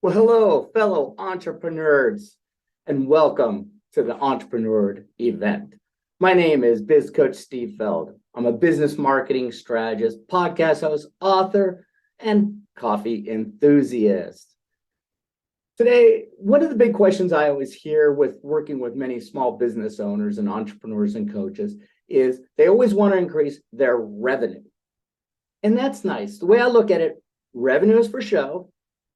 Well, hello, fellow entrepreneurs, and welcome to the EntrepreNERD event. My name is Biz Coach Steve Feld. I'm a business marketing strategist, podcast host, author, and coffee enthusiast. Today, one of the big questions I always hear with working with many small business owners and entrepreneurs and coaches is they always want to increase their revenue. And that's nice. The way I look at it, revenue is for show,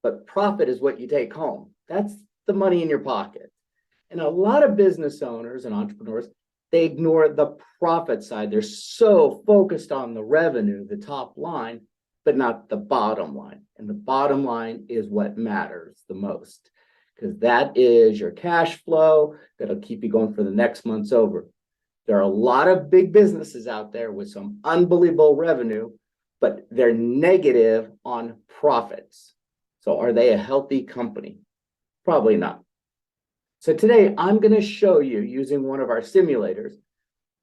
but profit is what you take home. That's the money in your pocket. And a lot of business owners and entrepreneurs, they ignore the profit side. They're so focused on the revenue, the top line, but not the bottom line. And the bottom line is what matters the most, because that is your cash flow that'll keep you going for the next month's over. There are a lot of big businesses out there with some unbelievable revenue, but they're negative on profits. So are they a healthy company? Probably not. So today I'm going to show you using one of our simulators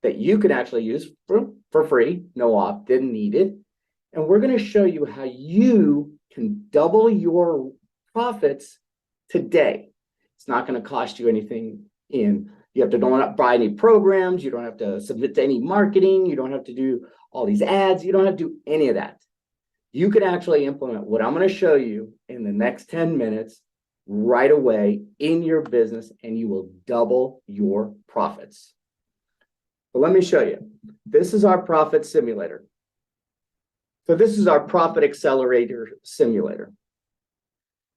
that you can actually use for free, no opt-in needed. And we're going to show you how you can double your profits today. It's not going to cost you anything you don't buy any programs, you don't have to submit to any marketing, you don't have to do all these ads, you don't have to do any of that. You can actually implement what I'm going to show you in the next 10 minutes right away in your business, and you will double your profits. But let me show you. This is our profit simulator. So this is our profit accelerator simulator.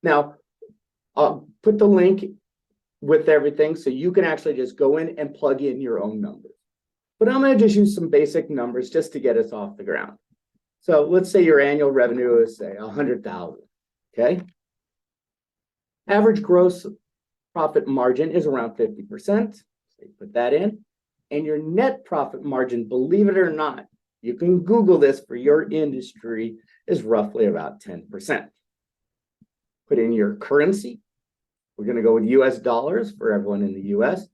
Now, I'll put the link with everything so you can actually just go in and plug in your own numbers. But I'm going to just use some basic numbers just to get us off the ground. So let's say your annual revenue is, say, $100,000, okay? Average gross profit margin is around 50%. So you put that in. And your net profit margin, believe it or not, you can Google this for your industry, is roughly about 10%. Put in your currency. We're going to go with US dollars for everyone in the US.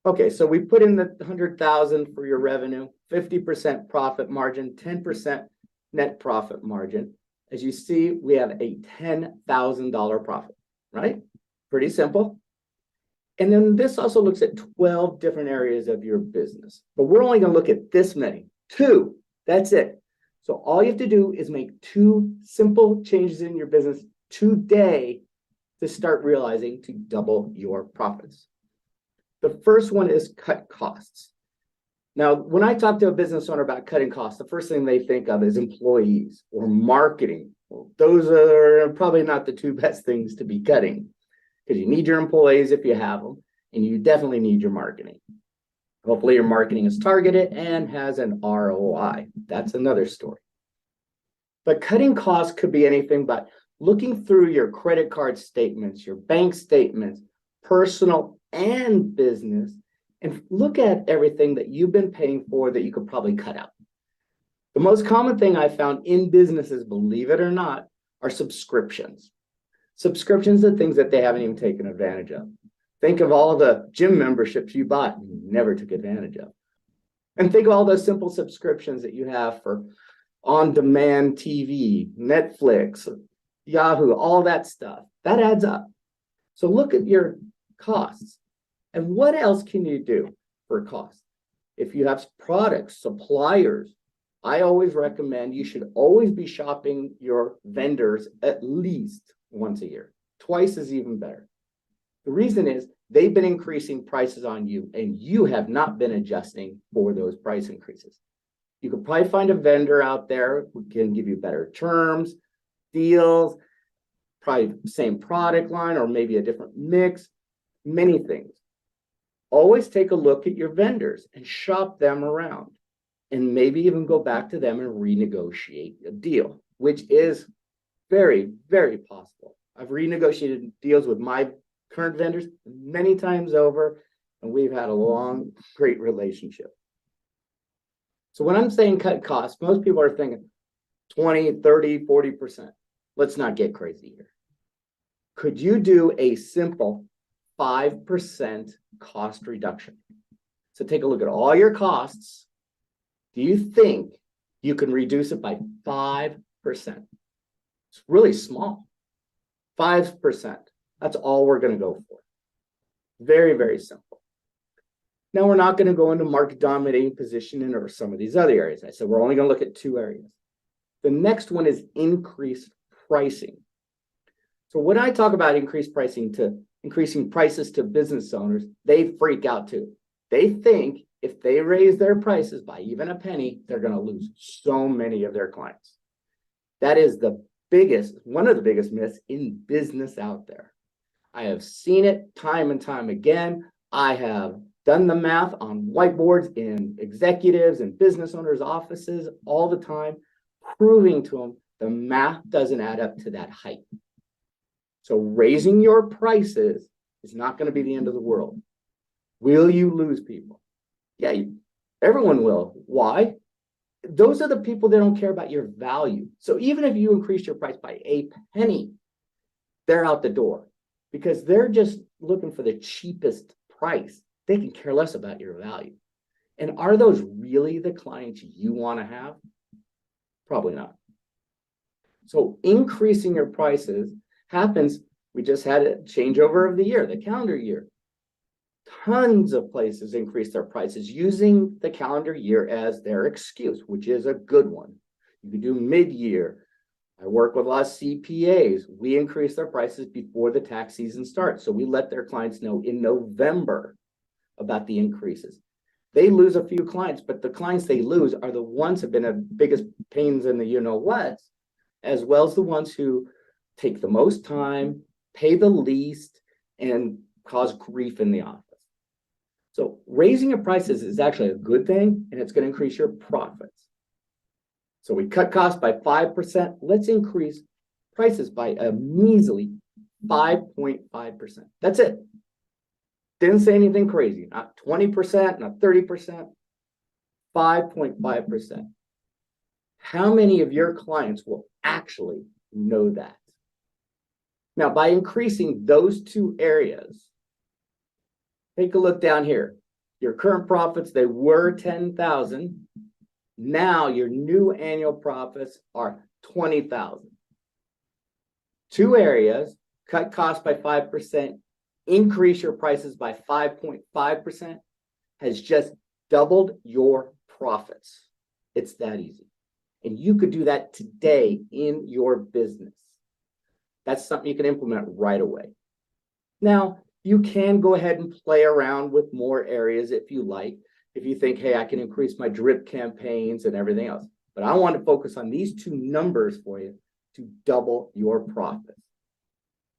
Okay, so we put in the 100,000 for your revenue, 50% profit margin, 10% net profit margin. As you see, we have a $10,000 profit, right? Pretty simple. And then this also looks at 12 different areas of your business, but we're only going to look at this many, 2. That's it. So all you have to do is make 2 simple changes in your business today to start realizing to double your profits. The first one is cut costs. Now, when I talk to a business owner about cutting costs, the first thing they think of is employees or marketing. Well, those are probably not the 2 best things to be cutting, because you need your employees if you have them, and you definitely need your marketing. Hopefully your marketing is targeted and has an ROI. That's another story. But cutting costs could be anything but looking through your credit card statements, your bank statements, personal and business, and look at everything that you've been paying for that you could probably cut out. The most common thing I found in businesses, believe it or not, are subscriptions. Subscriptions are things that they haven't even taken advantage of. Think of all the gym memberships you bought and you never took advantage of. And think of all those simple subscriptions that you have for on-demand TV, Netflix, Yahoo, all that stuff. That adds up. So look at your costs. And what else can you do for cost? If you have products, suppliers, I always recommend you should always be shopping your vendors at least once a year. Twice is even better. The reason is they've been increasing prices on you, and you have not been adjusting for those price increases. You could probably find a vendor out there who can give you better terms, deals, probably same product line or maybe a different mix, many things. Always take a look at your vendors and shop them around, and maybe even go back to them and renegotiate a deal, which is very, very possible. I've renegotiated deals with my current vendors many times over, and we've had a long, great relationship. So when I'm saying cut costs, most people are thinking 20, 30, 40%. Let's not get crazy here. Could you do a simple 5% cost reduction? So take a look at all your costs. Do you think you can reduce it by 5%? It's really small. 5%. That's all we're going to go for. Very, very simple. Now, we're not going to go into market dominating position or some of these other areas. I said we're only going to look at 2 areas. The next one is increased pricing. So when I talk about increasing prices to business owners, they freak out too. They think if they raise their prices by even a penny, they're going to lose so many of their clients. That is one of the biggest myths in business out there. I have seen it time and time again. I have done the math on whiteboards in executives and business owners' offices all the time, proving to them the math doesn't add up to that height. So raising your prices is not going to be the end of the world. Will you lose people? Yeah, everyone will. Why? Those are the people that don't care about your value. So even if you increase your price by a penny, they're out the door because they're just looking for the cheapest price. They can care less about your value. And are those really the clients you want to have? Probably not. So increasing your prices happens. We just had a changeover of the year, the calendar year. Tons of places increase their prices using the calendar year as their excuse, which is a good one. You can do mid-year. I work with a lot of CPAs. We increase their prices before the tax season starts. So we let their clients know in November about the increases. They lose a few clients, but the clients they lose are the ones who have been the biggest pains in the you-know-what, as well as the ones who take the most time, pay the least, and cause grief in the office. So raising your prices is actually a good thing, and it's going to increase your profits. So we cut costs by 5%. Let's increase prices by a measly 5.5%. That's it. Didn't say anything crazy. Not 20%, not 30%, 5.5%. How many of your clients will actually know that? Now, by increasing those 2 areas, take a look down here. Your current profits, they were 10,000. Now your new annual profits are 20,000. 2 areas, cut costs by 5%, increase your prices by 5.5%, has just doubled your profits. It's that easy. And you could do that today in your business. That's something you can implement right away. Now, you can go ahead and play around with more areas if you like. If you think, hey, I can increase my drip campaigns and everything else. But I want to focus on these 2 numbers for you to double your profits.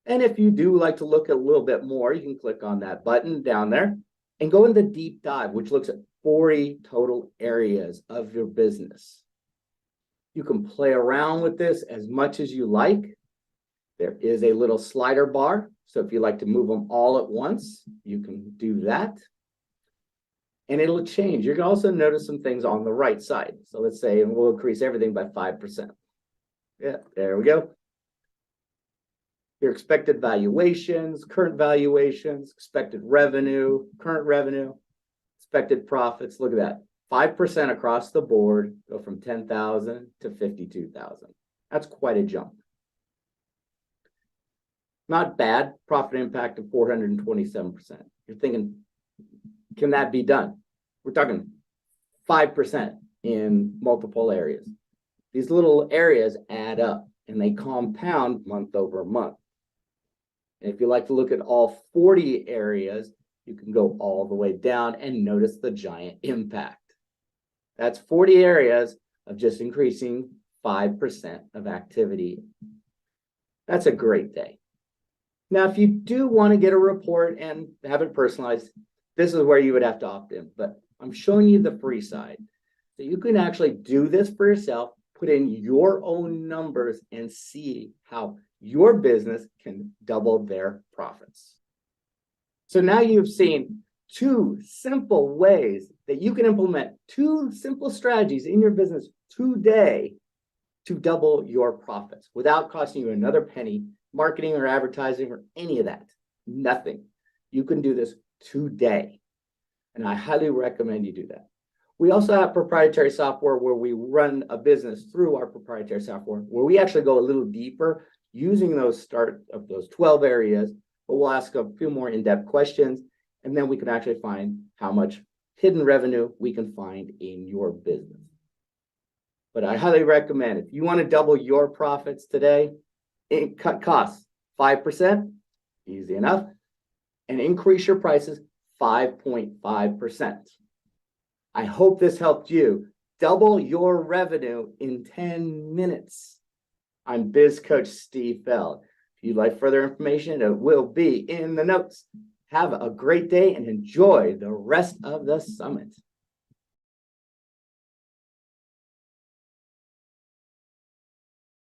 And if you do like to look at a little bit more, you can click on that button down there and go in the deep dive, which looks at 40 total areas of your business. You can play around with this as much as you like. There is a little slider bar. So if you like to move them all at once, you can do that. And it'll change. You can also notice some things on the right side. So let's say we'll increase everything by 5%. Yeah, there we go. Your expected valuations, current valuations, expected revenue, current revenue, expected profits. Look at that. 5% across the board, go from 10,000 to 52,000. That's quite a jump. Not bad. Profit impact of 427%. You're thinking, can that be done? We're talking 5% in multiple areas. These little areas add up and they compound month over month. And if you like to look at all 40 areas, you can go all the way down and notice the giant impact. That's 40 areas of just increasing 5% of activity. That's a great day. Now, if you do want to get a report and have it personalized, this is where you would have to opt in. But I'm showing you the free side. So you can actually do this for yourself, put in your own numbers, and see how your business can double their profits. So now you've seen 2 simple ways that you can implement 2 simple strategies in your business today to double your profits without costing you another penny, marketing or advertising or any of that. Nothing. You can do this today. And I highly recommend you do that. We also have proprietary software where we run a business through our proprietary software, where we actually go a little deeper using those 12 areas, but we'll ask a few more in-depth questions, and then we can actually find how much hidden revenue we can find in your business. But I highly recommend, if you want to double your profits today, cut costs 5%, easy enough, and increase your prices 5.5%. I hope this helped you double your revenue in 10 minutes. I'm Biz Coach Steve Feld. If you'd like further information, it will be in the notes. Have a great day and enjoy the rest of the summit.